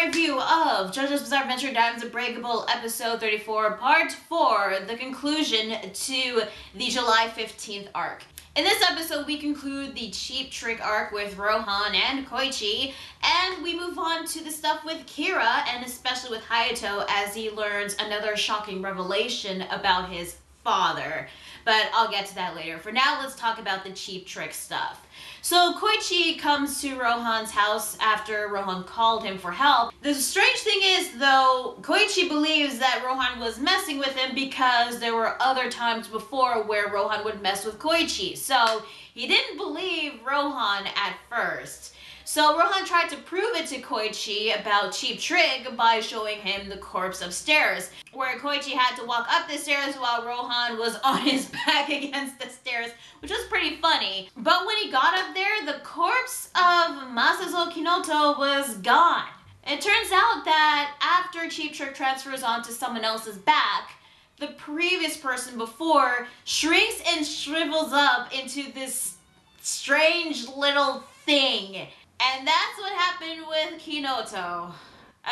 review of JoJo's Bizarre Adventure Diamonds Unbreakable episode 34, part 4, the conclusion to the July 15th arc. In this episode, we conclude the Cheap Trick arc with Rohan and Koichi, and we move on to the stuff with Kira, and especially with Hayato, as he learns another shocking revelation about his father. But I'll get to that later. For now, let's talk about the Cheap Trick stuff. So Koichi comes to Rohan's house after Rohan called him for help. The strange thing is, though, Koichi believes that Rohan was messing with him because there were other times before where Rohan would mess with Koichi. So he didn't believe Rohan at first. So Rohan tried to prove it to Koichi about Cheap Trick by showing him the corpse upstairs, where Koichi had to walk up the stairs while Rohan was on his back against the stairs, which was pretty funny. But when he got up there, the corpse of Masazo Kinoto was gone. It turns out that after Cheap Trick transfers onto someone else's back, the previous person before shrinks and shrivels up into this strange little thing. And that's what happened with Kinoto.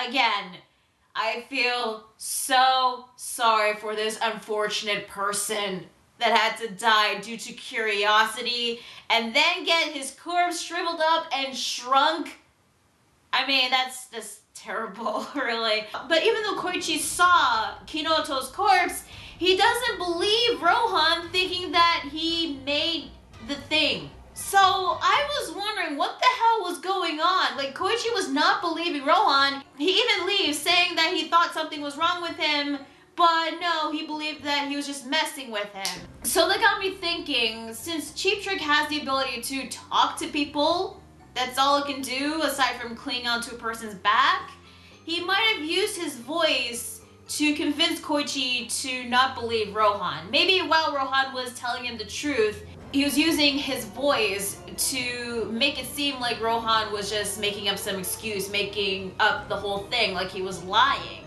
Again, I feel so sorry for this unfortunate person that had to die due to curiosity and then get his corpse shriveled up and shrunk. I mean, that's just terrible, really. But even though Koichi saw Kinoto's corpse, he doesn't believe Rohan, thinking that he made the thing. So I was wondering what the hell was going on. Like, Koichi was not believing Rohan. He even leaves saying that he thought something was wrong with him, but no, he believed that he was just messing with him. So that got me thinking, since Cheap Trick has the ability to talk to people, that's all it can do aside from clinging onto a person's back, he might have used his voice to convince Koichi to not believe Rohan. Maybe while Rohan was telling him the truth, he was using his voice to make it seem like Rohan was just making up some excuse, making up the whole thing, like he was lying.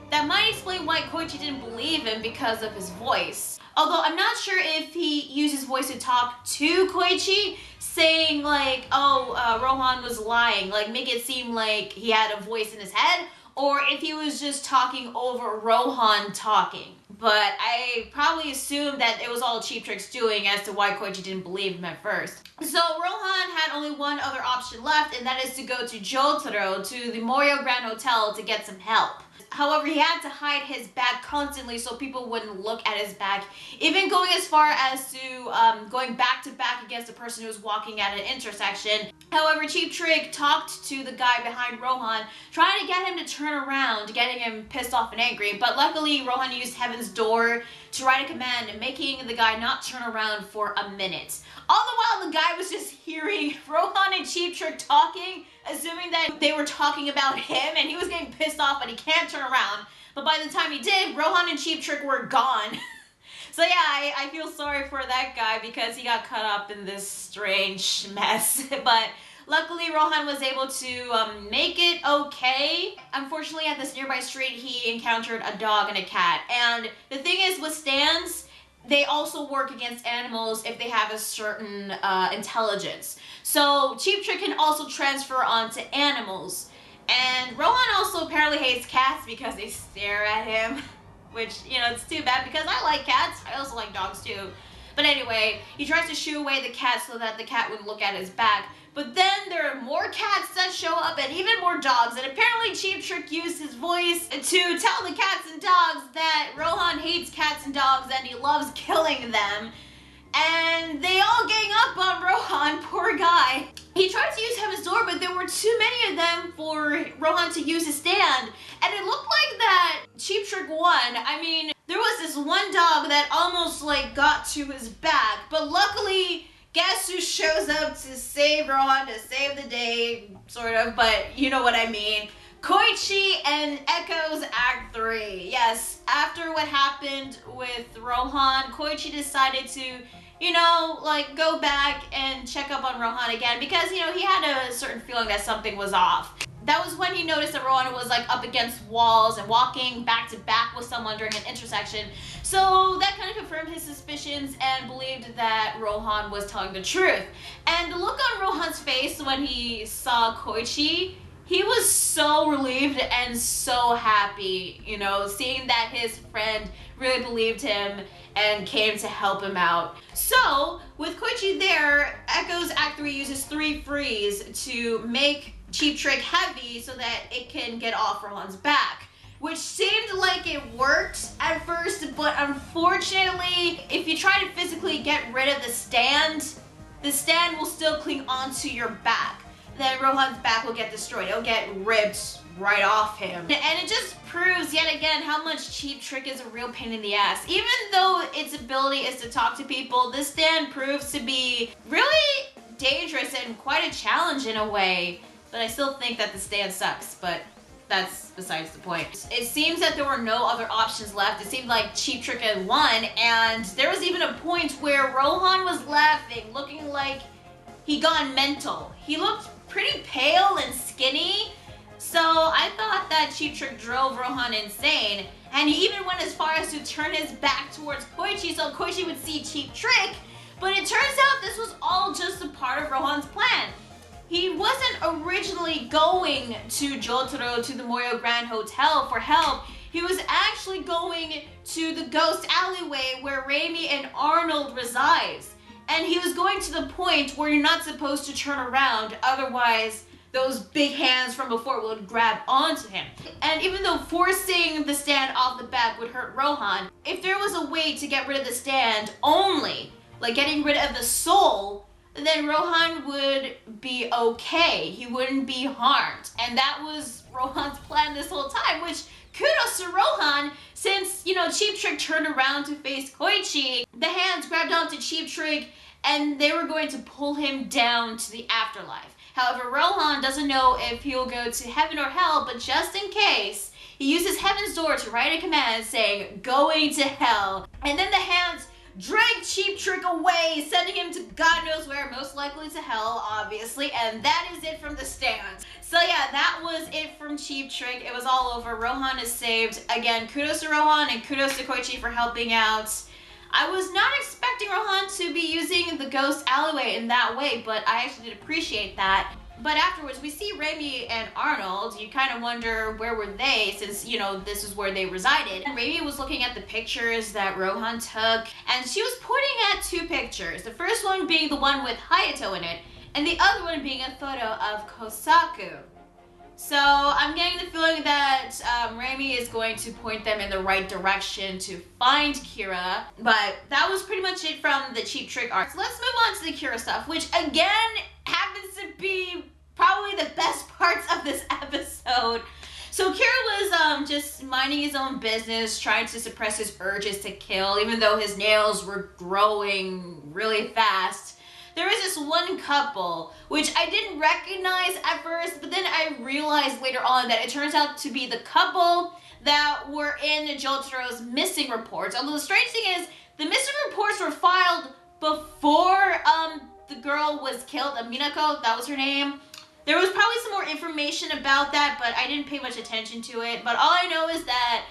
That might explain why Koichi didn't believe him, because of his voice. Although I'm not sure if he used his voice to talk to Koichi, saying like, Rohan was lying, like make it seem like he had a voice in his head, or if he was just talking over Rohan talking. But I probably assumed that it was all Cheap Trick's doing as to why Koichi didn't believe him at first. So Rohan had only one other option left, and that is to go to Jotaro, to the Morio Grand Hotel, to get some help. However, he had to hide his back constantly so people wouldn't look at his back, even going as far as to going back to back against a person who was walking at an intersection. However, Cheap Trick talked to the guy behind Rohan, trying to get him to turn around, getting him pissed off and angry. But luckily, Rohan used Heaven's Door to write a command, making the guy not turn around for a minute. All the while, the guy was just hearing Rohan and Cheap Trick talking, assuming that they were talking about him, and he was getting pissed off, but he can't turn around. But by the time he did, Rohan and Cheap Trick were gone. So yeah, I feel sorry for that guy because he got caught up in this strange mess. But luckily, Rohan was able to make it okay. Unfortunately, at this nearby street, he encountered a dog and a cat. And the thing is, with stands, they also work against animals if they have a certain intelligence. So Cheap Trick can also transfer onto animals. And Rohan also apparently hates cats because they stare at him. Which, you know, it's too bad because I like cats. I also like dogs too. But anyway, he tries to shoo away the cat so that the cat wouldn't look at his back. But then there are more cats that show up and even more dogs. And apparently Cheap Trick used his voice to tell the cats and dogs that Rohan hates cats and dogs and he loves killing them. And they all gang up on Rohan, poor guy. He tried to use Heaven's Door, but there were too many of them for Rohan to use his stand. And it looked like that Cheap Trick won. I mean, there was this one dog that almost like got to his back, but luckily, guess who shows up to save Rohan, to save the day, sort of, but you know what I mean. Koichi and Echo's Act 3. Yes, after what happened with Rohan, Koichi decided to, you know, like go back and check up on Rohan again because, you know, he had a certain feeling that something was off. That was when he noticed that Rohan was like up against walls and walking back to back with someone during an intersection. So that kind of confirmed his suspicions and believed that Rohan was telling the truth. And the look on Rohan's face when he saw Koichi, He was so relieved and so happy, you know, seeing that his friend really believed him and came to help him out. So, with Koichi there, Echo's Act 3 uses 3 freeze to make Cheap Trick heavy so that it can get off Rohan's back. Which seemed like it worked at first, but unfortunately, if you try to physically get rid of the stand will still cling onto your back. Then Rohan's back will get destroyed. It'll get ripped right off him. And it just proves yet again how much Cheap Trick is a real pain in the ass. Even though its ability is to talk to people, this stand proves to be really dangerous and quite a challenge in a way. But I still think that the stand sucks, but that's besides the point. It seems that there were no other options left. It seemed like Cheap Trick had won, and there was even a point where Rohan was laughing, looking like he gone mental. He looked pretty pale and skinny, so I thought that Cheap Trick drove Rohan insane, and he even went as far as to turn his back towards Koichi so Koichi would see Cheap Trick, but it turns out this was all just a part of Rohan's plan. He wasn't originally going to Jotaro, to the Moyo Grand Hotel for help. He was actually going to the Ghost Alleyway where Raimi and Arnold resides. And he was going to the point where you're not supposed to turn around, otherwise those big hands from before would grab onto him. And even though forcing the stand off the back would hurt Rohan, if there was a way to get rid of the stand only, like getting rid of the soul, then Rohan would be okay. He wouldn't be harmed. And that was Rohan's plan this whole time, which kudos to Rohan, since, you know, Cheap Trick turned around to face Koichi. The hands grabbed onto Cheap Trick and they were going to pull him down to the afterlife. However, Rohan doesn't know if he'll go to heaven or hell, but just in case, he uses heaven's door to write a command saying, "Going to hell." And then the hands drag Cheap Trick away, sending him to God knows where, most likely to hell, obviously, and that is it from the stand. So yeah, that was it from Cheap Trick. It was all over. Rohan is saved. Again, kudos to Rohan and kudos to Koichi for helping out. I was not expecting Rohan to be using the Ghost Alleyway in that way, but I actually did appreciate that. But afterwards, we see Raimi and Arnold. You kind of wonder where were they, since, you know, this is where they resided. And Raimi was looking at the pictures that Rohan took, and she was pointing at 2 pictures. The first one being the one with Hayato in it, and the other one being a photo of Kosaku. So I'm getting the feeling that Raimi is going to point them in the right direction to find Kira. But that was pretty much it from the Cheap Trick arc. So let's move on to the Kira stuff, which again happens to be probably the best parts of this episode. So Kira was just minding his own business, trying to suppress his urges to kill, even though his nails were growing really fast. There is this one couple, which I didn't recognize at first, but then I realized later on that it turns out to be the couple that were in Jotaro's missing reports. Although the strange thing is, the missing reports were filed before the girl was killed, Minako, that was her name. There was probably some more information about that, but I didn't pay much attention to it. But all I know is that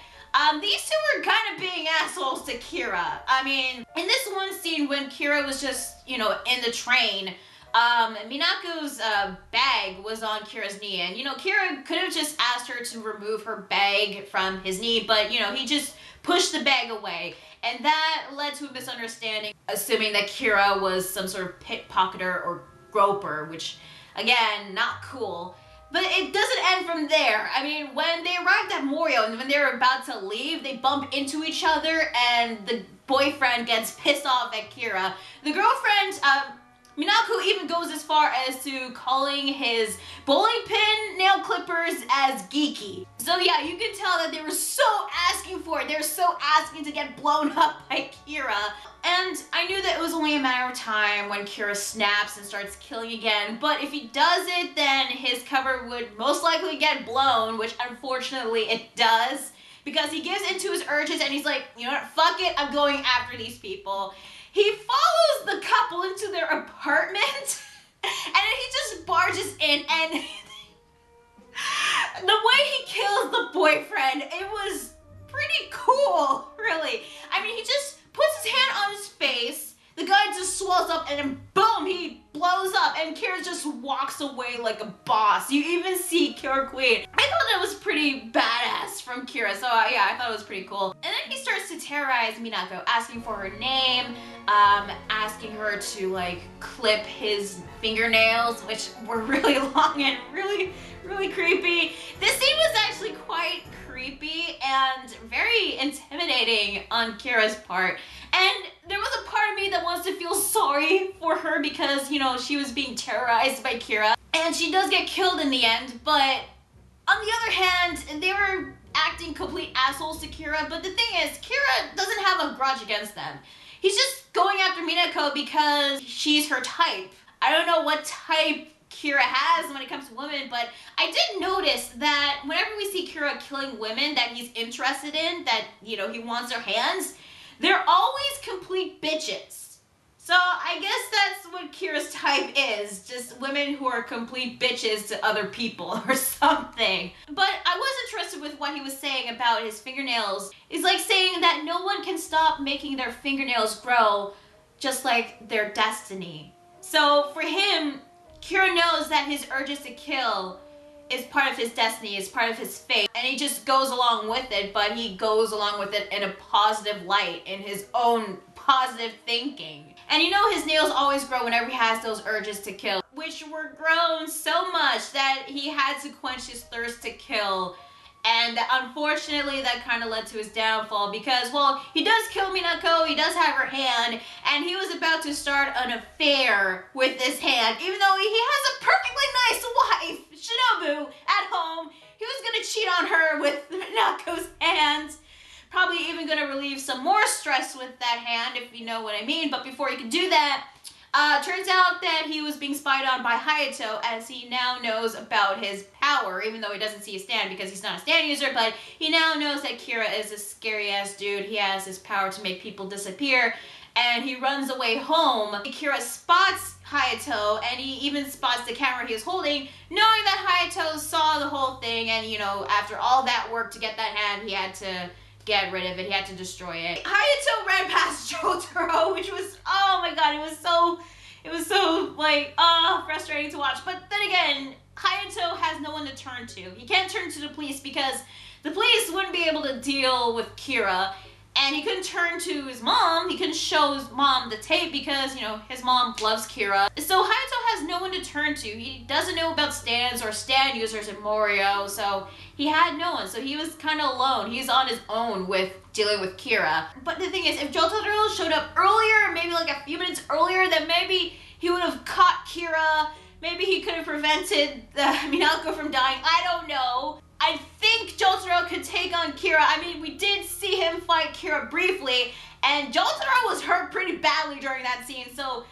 these 2 were kind of being assholes to Kira. I mean, in this one scene when Kira was just, you know, in the train, Minako's bag was on Kira's knee. And, you know, Kira could have just asked her to remove her bag from his knee, but, you know, he just pushed the bag away. And that led to a misunderstanding, assuming that Kira was some sort of pickpocketer or groper, which, again, not cool. But it doesn't end from there. I mean, when they arrived at Morio and when they were about to leave, they bump into each other and the boyfriend gets pissed off at Kira. The girlfriend, Minako, even goes as far as to calling his bowling pin nail clippers as geeky. So yeah, you can tell that they were so asking for it. They were so asking to get blown up by Kira. And I knew that it was only a matter of time when Kira snaps and starts killing again. But if he does it, then his cover would most likely get blown, which unfortunately it does. Because he gives into his urges and he's like, you know what, fuck it, I'm going after these people. He follows the couple into their apartment and then he just barges in and the way he kills the boyfriend, it was pretty cool, really. I mean, he just puts his hand on his face, the guy just swells up and then boom, he blows up and Kira just walks away like a boss. You even see Kira Kira Queen. I thought that was pretty badass from Kira, so yeah, I thought it was pretty cool. And then he starts to terrorize Minako, asking for her name, asking her to like clip his fingernails, which were really long and really creepy. This scene was actually quite creepy and very intimidating on Kira's part. And there was a part of me that wants to feel sorry for her because, you know, she was being terrorized by Kira. And she does get killed in the end, but on the other hand, they were acting complete assholes to Kira. But the thing is, Kira doesn't have a grudge against them. He's just going after Minako because she's her type. I don't know what type Kira has when it comes to women, but I did notice that whenever we see Kira killing women that he's interested in, that, you know, he wants their hands, they're always complete bitches. So I guess that's what Kira's type is, just women who are complete bitches to other people or something. But I was interested with what he was saying about his fingernails. It's like saying that no one can stop making their fingernails grow, just like their destiny. So for him, Kira knows that his urges to kill is part of his destiny, is part of his fate, and he just goes along with it, but he goes along with it in a positive light, in his own positive thinking. And you know his nails always grow whenever he has those urges to kill, which were grown so much that he had to quench his thirst to kill. And unfortunately, that kind of led to his downfall because, well, he does kill Minako, he does have her hand, and he was about to start an affair with this hand, even though he has a perfectly nice wife, Shinobu, at home. He was gonna cheat on her with Minako's hand, probably even gonna relieve some more stress with that hand, if you know what I mean. But before he could do that, turns out that he was being spied on by Hayato, as he now knows about his power, even though he doesn't see a stand because he's not a stand user, but he now knows that Kira is a scary ass dude. He has his power to make people disappear, and he runs away home. Kira spots Hayato, and he even spots the camera he was holding, knowing that Hayato saw the whole thing, and you know, after all that work to get that hand, he had to get rid of it, he had to destroy it. Hayato ran past Jotaro, which was, oh my god, it was so like, frustrating to watch. But then again, Hayato has no one to turn to. He can't turn to the police because the police wouldn't be able to deal with Kira. And he couldn't turn to his mom. He couldn't show his mom the tape because, you know, his mom loves Kira. So Hayato has no one to turn to. He doesn't know about stands or stand users in Morio, so he had no one. So he was kind of alone. He's on his own with dealing with Kira. But the thing is, if Jotaro showed up earlier, maybe like a few minutes earlier, then maybe he would have caught Kira. Maybe he could have prevented Minako from dying. I don't know. I think Jotaro could take on Kira. I mean, we did see him fight Kira briefly, and Jotaro was hurt pretty badly during that scene, so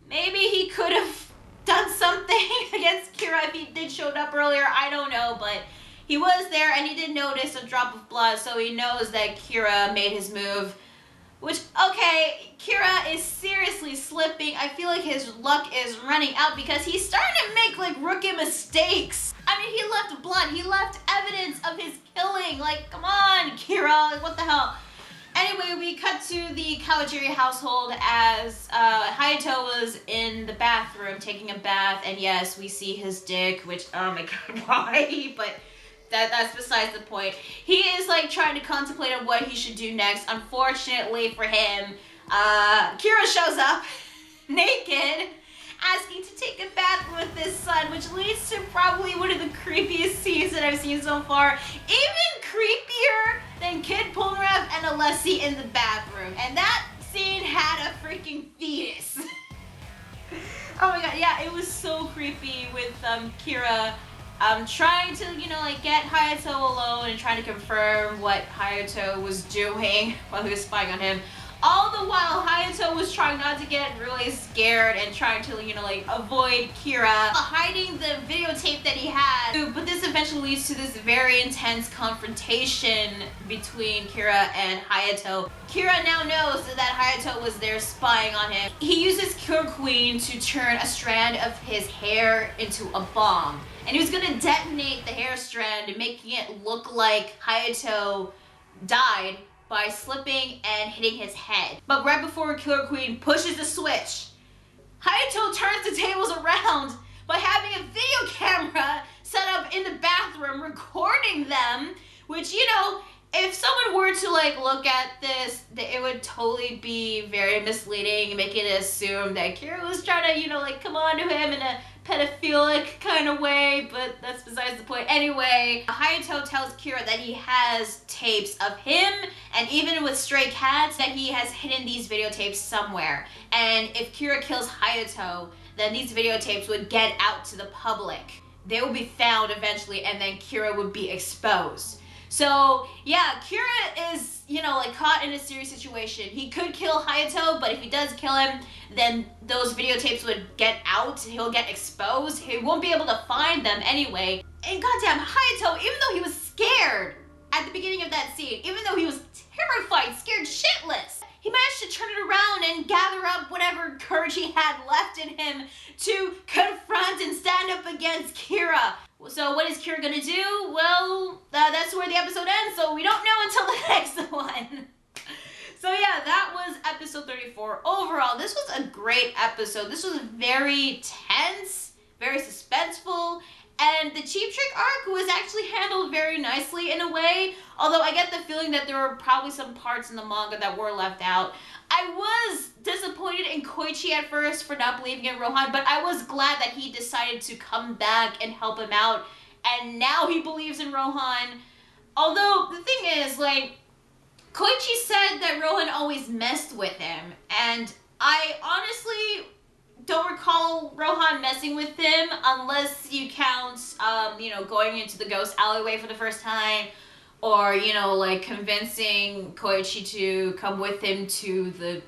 maybe he could have done something against Kira if he did show up earlier. I don't know, but he was there, and he did notice a drop of blood, so he knows that Kira made his move. Which, okay, Kira is seriously slipping. I feel like his luck is running out because he's starting to make, like, rookie mistakes. I mean, he left blood. He left evidence of his killing. Like, come on, Kira. Like, what the hell? Anyway, we cut to the Kawajiri household as Hayato was in the bathroom taking a bath. And yes, we see his dick, which, oh my god, why? But that's besides the point. He is like trying to contemplate on what he should do next. Unfortunately for him, Kira shows up naked, asking to take a bath with his son, which leads to probably one of the creepiest scenes that I've seen so far. Even creepier than Kid Polnareff and Alessi in the bathroom. And that scene had a freaking fetus. Oh my god, yeah, it was so creepy with Kira trying to, you know, like get Hayato alone and trying to confirm what Hayato was doing while he was spying on him. All the while, Hayato was trying not to get really scared and trying to, you know, like avoid Kira, hiding the videotape that he had. But this eventually leads to this very intense confrontation between Kira and Hayato. Kira now knows that Hayato was there spying on him. He uses Kira Queen to turn a strand of his hair into a bomb. And he was gonna detonate the hair strand, making it look like Hayato died by slipping and hitting his head. But right before Killer Queen pushes the switch, Hayato turns the tables around by having a video camera set up in the bathroom recording them, which, you know, if someone were to like look at this, it would totally be very misleading, making it assume that Kira was trying to, you know, like come on to him in a pedophilic kind of way, but that's besides the point. Anyway, Hayato tells Kira that he has tapes of him, and even with stray cats, that he has hidden these videotapes somewhere. And if Kira kills Hayato, then these videotapes would get out to the public. They would be found eventually, and then Kira would be exposed. So, yeah, Kira is, you know, like caught in a serious situation. He could kill Hayato, but if he does kill him, then those videotapes would get out. He'll get exposed. He won't be able to find them anyway. And goddamn, Hayato, even though he was scared at the beginning of that scene, even though he was terrified, scared shitless, he managed to turn it around and gather up whatever courage he had left in him to confront and stand up against Kira. So what is Kira gonna do? Well, that's where the episode ends, so we don't know until the next one. So yeah, that was episode 34. Overall, this was a great episode. This was very tense, very suspenseful, and the Cheap Trick arc was actually handled very nicely in a way, although I get the feeling that there were probably some parts in the manga that were left out. I was disappointed in Koichi at first for not believing in Rohan, but I was glad that he decided to come back and help him out, and now he believes in Rohan. Although, the thing is, like, Koichi said that Rohan always messed with him, and I honestly don't recall Rohan messing with him unless you count, you know, going into the Ghost Alleyway for the first time, or, you know, like convincing Koichi to come with him to the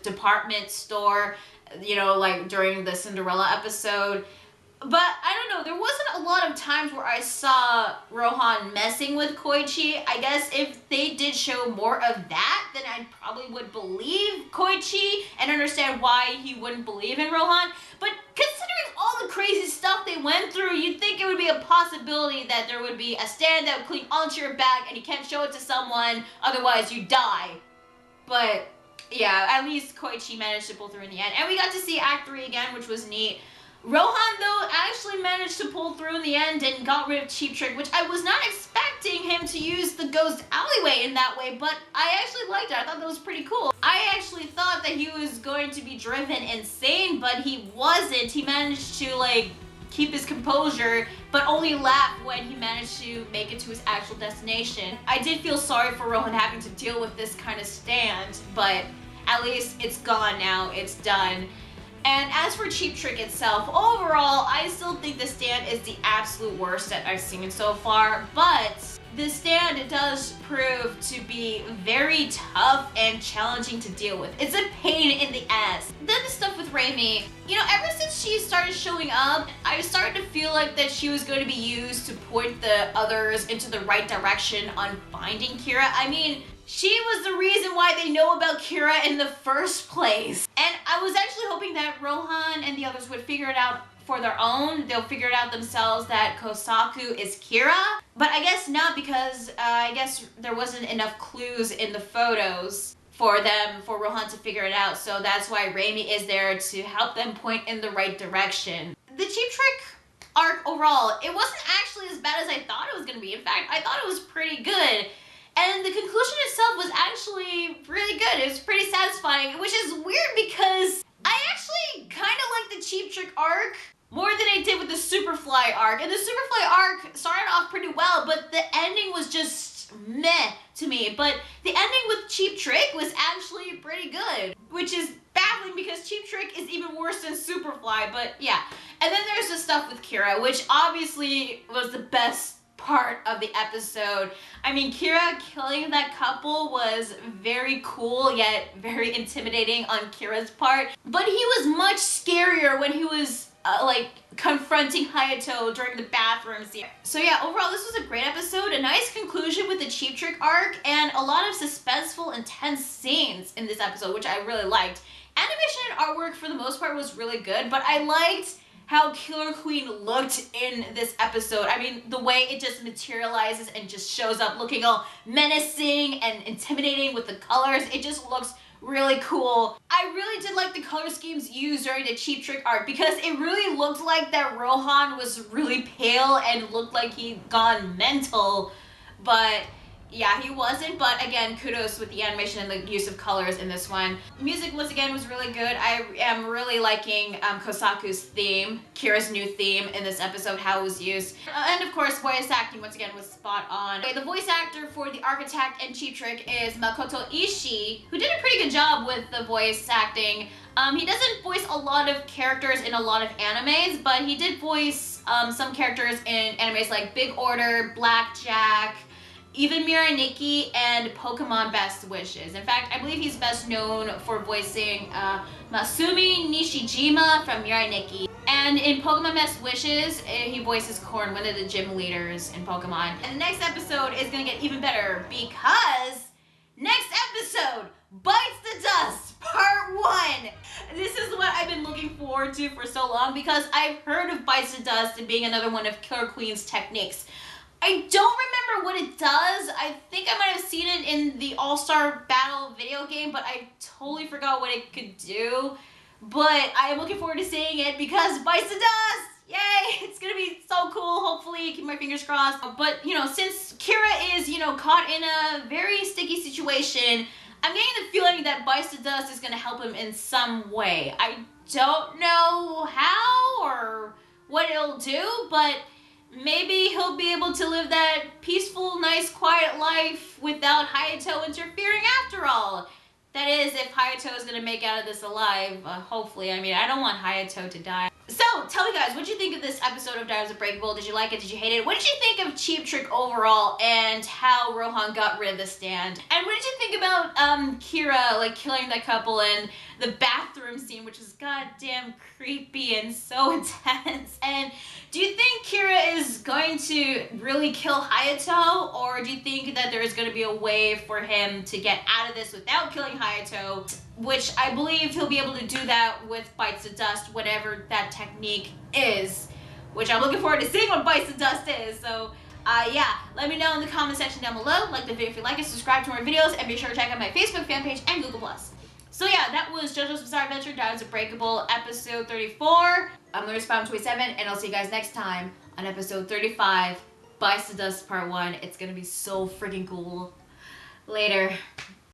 department store, you know, like during the Cinderella episode. But I don't know, there wasn't a lot of times where I saw Rohan messing with Koichi. I guess if they did show more of that, then I probably would believe Koichi and understand why he wouldn't believe in Rohan. But considering all the crazy stuff they went through, you'd think it would be a possibility that there would be a stand that would cling onto your back and you can't show it to someone, otherwise you die. But yeah, at least Koichi managed to pull through in the end. And we got to see Act 3 again, which was neat. Rohan, though, actually managed to pull through in the end and got rid of Cheap Trick, which I was not expecting him to use the Ghost Alleyway in that way, but I actually liked it. I thought that was pretty cool. I actually thought that he was going to be driven insane, but he wasn't. He managed to, like, keep his composure, but only laugh when he managed to make it to his actual destination. I did feel sorry for Rohan having to deal with this kind of stand, but at least it's gone now. It's done. And as for Cheap Trick itself, overall, I still think the stand is the absolute worst that I've seen so far, but the stand does prove to be very tough and challenging to deal with. It's a pain in the ass. Then the stuff with Raimi, you know, ever since she started showing up, I started to feel like that she was going to be used to point the others into the right direction on finding Kira. I mean, she was the reason why they know about Kira in the first place. And I was actually hoping that Rohan and the others would figure it out for their own. They'll figure it out themselves that Kosaku is Kira. But I guess not, because I guess there wasn't enough clues in the photos for Rohan to figure it out. So that's why Raimi is there to help them point in the right direction. The Cheap Trick arc overall, it wasn't actually as bad as I thought it was going to be. In fact, I thought it was pretty good. And the conclusion itself was actually really good. It was pretty satisfying, which is weird because I actually kind of like the Cheap Trick arc more than I did with the Superfly arc. And the Superfly arc started off pretty well, but the ending was just meh to me. But the ending with Cheap Trick was actually pretty good, which is baffling because Cheap Trick is even worse than Superfly, but yeah. And then there's the stuff with Kira, which obviously was the best part of the episode. I mean, Kira killing that couple was very cool, yet very intimidating on Kira's part. But he was much scarier when he was like confronting Hayato during the bathroom scene. So yeah, overall this was a great episode, a nice conclusion with the Cheap Trick arc, and a lot of suspenseful, intense scenes in this episode, which I really liked. Animation and artwork for the most part was really good, but I liked how Killer Queen looked in this episode. I mean, the way it just materializes and just shows up looking all menacing and intimidating with the colors, it just looks really cool. I really did like the color schemes used during the Cheap Trick art because it really looked like that Rohan was really pale and looked like he'd gone mental, but yeah, he wasn't. But again, kudos with the animation and the use of colors in this one. Music once again was really good. I am really liking Kosaku's theme, Kira's new theme in this episode, how it was used. And of course, voice acting once again was spot on. The voice actor for the Architect and Cheap Trick is Makoto Ishii, who did a pretty good job with the voice acting. He doesn't voice a lot of characters in a lot of animes, but he did voice some characters in animes like Big Order, Blackjack, even Mirai Nikki, and Pokemon Best Wishes. In fact, I believe he's best known for voicing Masumi Nishijima from Mirai Nikki. And in Pokemon Best Wishes, he voices Korn, one of the gym leaders in Pokemon. And the next episode is gonna get even better because next episode, Bites the Dust, Part 1. This is what I've been looking forward to for so long because I've heard of Bites the Dust and being another one of Killer Queen's techniques. I don't remember what it does. I think I might have seen it in the All-Star Battle video game, but I totally forgot what it could do. But I am looking forward to seeing it because Bites the Dust! Yay! It's gonna be so cool, hopefully. Keep my fingers crossed. But, you know, since Kira is, you know, caught in a very sticky situation, I'm getting the feeling that Bites the Dust is gonna help him in some way. I don't know how or what it'll do, but maybe he'll be able to live that peaceful, nice, quiet life without Hayato interfering after all. That is, if Hayato is going to make out of this alive, hopefully. I mean, I don't want Hayato to die. So, tell me guys, what did you think of this episode of Diamonds Unbreakable? Did you like it? Did you hate it? What did you think of Cheap Trick overall and how Rohan got rid of the stand? And what did you think about Kira, like, killing that couple and the bathroom scene, which is goddamn creepy and so intense? And do you think Kira is going to really kill Hayato, or do you think that there is going to be a way for him to get out of this without killing Hayato? Which I believe he'll be able to do that with Bites the Dust, whatever that technique is. Which I'm looking forward to seeing what Bites the Dust is. So, yeah, let me know in the comment section down below. Like the video if you like it, subscribe to more videos, and be sure to check out my Facebook fan page and Google+. So yeah, that was JoJo's Bizarre Adventure, Diamonds Unbreakable, episode 34. I'm Larry Spawn 27, and I'll see you guys next time on episode 35, Bites the Dust Part 1. It's gonna be so freaking cool. Later.